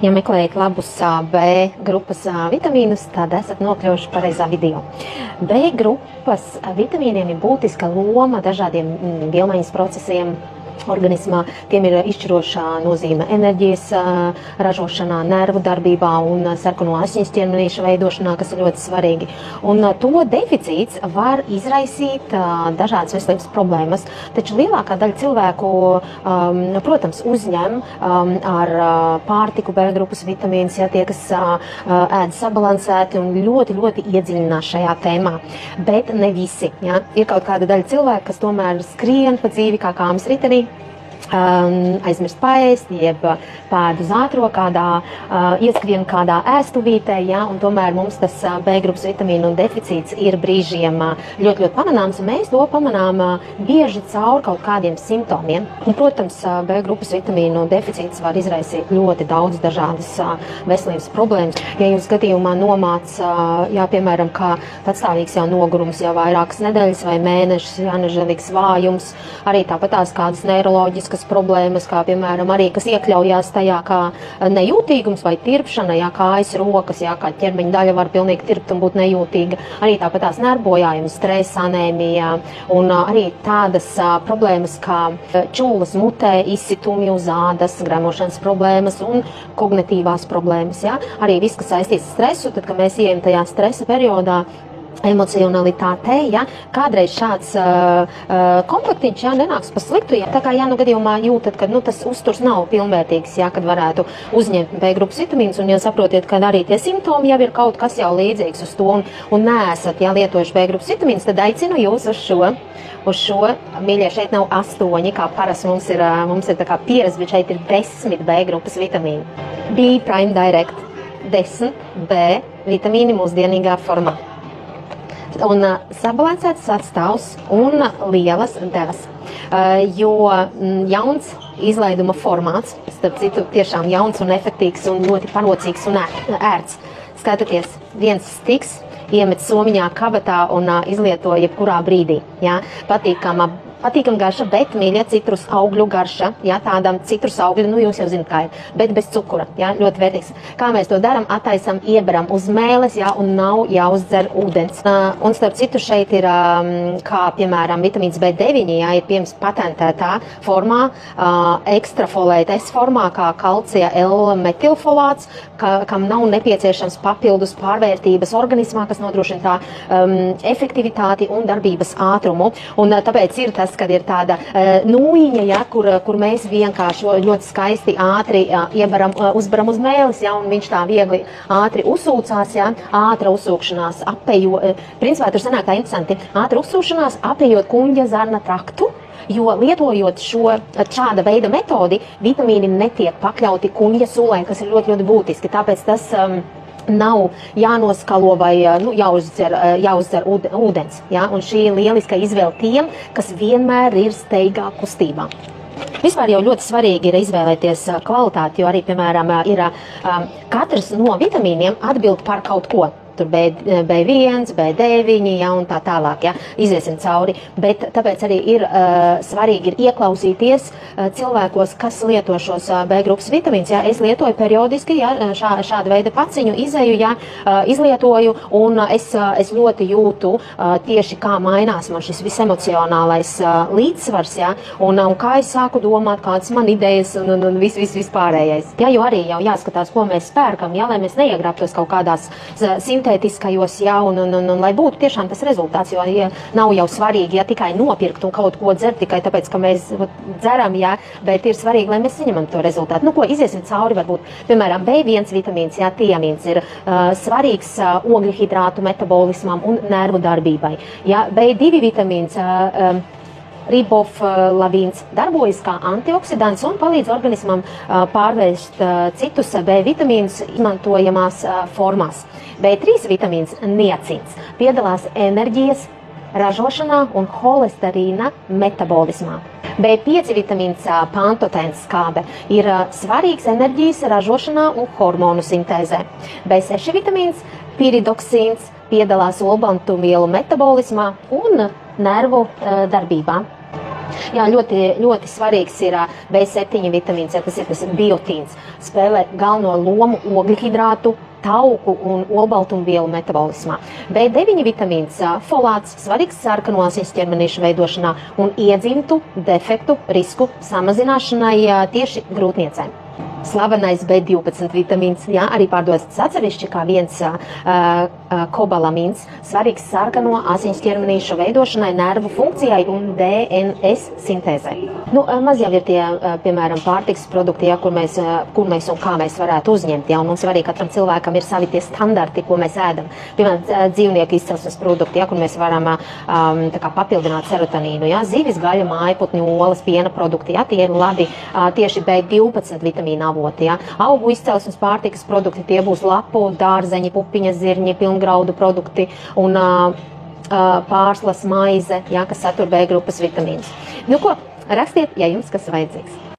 Ja meklējat labus B grupas vitamīnus, tad esat nokļuvuši pareizā video. B grupas vitamīniem ir būtiska loma dažādiem vielmaiņas procesiem organismā. Tiem ir izšķirošā nozīme enerģijas ražošanā, nervu darbībā un sarkano asiņu ķermenīša veidošanā, kas ir ļoti svarīgi. Un to deficīts var izraisīt dažādas veselības problēmas, taču lielākā daļa cilvēku, protams, uzņem ar pārtiku B grupas vitamīnus, ja tie, kas ēd sabalansēti un ļoti iedziļinās šajā tēmā. Bet ne visi. Ja? Ir kaut kāda daļa cilvēku, kas tomēr skrien pa dzīvi kā kāmas ritenī, aizmirst paēst, jeb pēd uz ātro ieskrien kādā ēstuvītē, ja, un tomēr mums tas B grupas vitamīnu deficīts ir brīžiem ļoti pamanāms, un mēs to pamanām bieži caur kaut kādiem simptomiem. Un, protams, B grupas vitamīnu deficīts var izraisīt ļoti daudz dažādas veselības problēmas. Ja jūs gadījumā nomāc, jā, piemēram, kā patstāvīgs jau nogurums jau vairākas nedēļas vai mēnešus, jā, nežēlīgs vājums, arī tāpatās kādas neiroloģiskas problēmas, kā piemēram arī, kas iekļaujās tajā kā nejūtīgums vai tirpšana, jā, kājas, rokas, jā, kā ķermeņa daļa var pilnīgi tirpt un būt nejūtīga, arī tāpatās nervbojājums, stresa, anēmija un arī tādas problēmas kā čūlas mutē, izsitumi uz ādas, gremošanas problēmas un kognitīvās problēmas, jā. Arī viss, kas saistīts ar stresu, tad, kad mēs ejam tajā stresa periodā, emocionalitātē, ja, kādreiz šāds komplektiņš, ja, nenāks pa sliktu, ja, tā kā, ja, gadījumā jūtat, ka, tas uzturs nav pilnvērtīgs, ja, kad varētu uzņemt B grupas vitamīnus, un, ja saprotiet, ka arī tie simptomi jau ir kaut kas jau līdzīgs uz to, un neesat, ja, lietojuši B grupas vitamīnus, tad aicinu jūs uz šo, mīļie, šeit nav 8, kā parasti mums ir tā kā pieredze, bet šeit ir 10 B grupas vitamīni. B Prime Direct, 10 B vitamīni mūsdienīgā formā. Un sabalansēts sastāvs un lielas devas, jo jauns izlaiduma formāts, starp citu tiešām jauns un efektīgs un ļoti parocīgs un ērts. Skatāties, viens stiks iemet somiņā kabatā un izlieto jebkurā brīdī. Ja? Patīkam garša, bet mīļa citrus augļu garša, ja, tādam citrus augļu, jūs jau zināt, kā ir, bet bez cukura, ja, ļoti vērtīgs. Kā mēs to daram, attaisam, ieberam uz mēles, ja, un nav jāuzdzer ūdens. Un starp citu šeit ir, kā piemēram, vitamīns B9, ja, ir pieejams patentētā formā, ekstrafolēta S formā, kā kalcija L-metilfolāts, kam nav nepieciešams papildus pārvērtības organismā, kas nodrošina tā efektivitāti un darbības ātrumu. Un tāpēc ir tas, kad ir tāda nūjiņa, ja, kur mēs vienkārši ļoti skaisti ātri uzbaram uz mēles, ja, un viņš tā viegli ātri uzsūcās, ja, ātra uzsūkšanās principā tur sanāk tā interesanti, ātra uzsūkšanās apējot kuņģa zarna traktu, jo lietojot šāda veida metodi, vitamīni netiek pakļauti kuņģa sulē, kas ir ļoti būtiski, tāpēc tas nav jānoskalo vai jāuzdzer ūdens. Ja? Un šī ir lieliska izvēle tiem, kas vienmēr ir steigā kustībā. Vispār jau ļoti svarīgi ir izvēlēties kvalitāti, jo arī, piemēram, ir katrs no vitamīniem atbild par kaut ko. Tur B1, B9, ja, un tā tālāk, ja, iziesim cauri. Bet tāpēc arī ir svarīgi ieklausīties cilvēkos, kas lieto šos B grupas vitamīnus. Ja. Es lietoju periodiski, ja, šāda veida paciņu izēju, ja, izlietoju, un es ļoti jūtu tieši kā mainās man šis visemocionālais līdzsvars, ja, un kā es sāku domāt, kādas man idejas un vispārējais. Ja, jo arī jau jāskatās, ko mēs pērkam, ja, lai mēs neiegrābtos kaut kādās sintētiskajos, ja, un lai būtu tiešām tas rezultāts, jo ja, nav jau svarīgi, ja tikai nopirkt un kaut ko dzert tikai tāpēc, ka mēs dzeram, ja, bet ir svarīgi, lai mēs saņemam to rezultātu. Nu, ko iziesim cauri, varbūt, piemēram, B1 vitamīns, ja, tiamīns ir svarīgs ogļu hidrātu metabolismam un nervu darbībai. Ja, B2 vitamīns, riboflavīns darbojas kā antioksidants un palīdz organismam pārvērst citus B vitamīnus izmantojamās formās. B3 vitamīns niacins piedalās enerģijas ražošanā un holesterīna metabolismā. B5 vitamīns pantotēns skābe ir svarīgs enerģijas ražošanā un hormonu sintēzē. B6 vitamīns piridoksīns piedalās olbaltumvielu metabolismā un nervu darbībā. Jā, ļoti svarīgs ir B7 vitamīns, tas ir tas biotīns. Spēlē galveno lomu ogļhidrātu, tauku un olbaltumvielu metabolismā. B9 vitamīns, folāts, svarīgs sarkano asins ķermenīšu veidošanā un iedzimtu defektu risku samazināšanai tieši grūtniecēm. Slavenais B12 vitamīns, jā, arī pārdodas atsevišķi kā viens kobalamīns, svarīgs sarkano asins ķermenīšu veidošanai, nervu funkcijai un DNS sintēzei. Maz jau ir tie, piemēram, pārtiks produkti, jā, kur mēs un kā mēs varētu uzņemt, jā, un mums svarīgi katram cilvēkam ir savi tie standarti, ko mēs ēdam. Piemēram, dzīvnieku izcelsmes produkti, jā, kur mēs varam papildināt serotonīnu, jā, zivis, gaļa, mājputņu, olas, piena produkti, jā, tie ir labi tieši B12 vitamīna avoti, jā. Augu izcelsmes pārtikas produkti, tie būs lapu, dārzeņi, pupiņas, zirņi, pilngraudu produkti un pārslas, maize, jā, kas satur B grupas vitamīnus. Ko, rakstiet, ja jums kas vajadzīgs.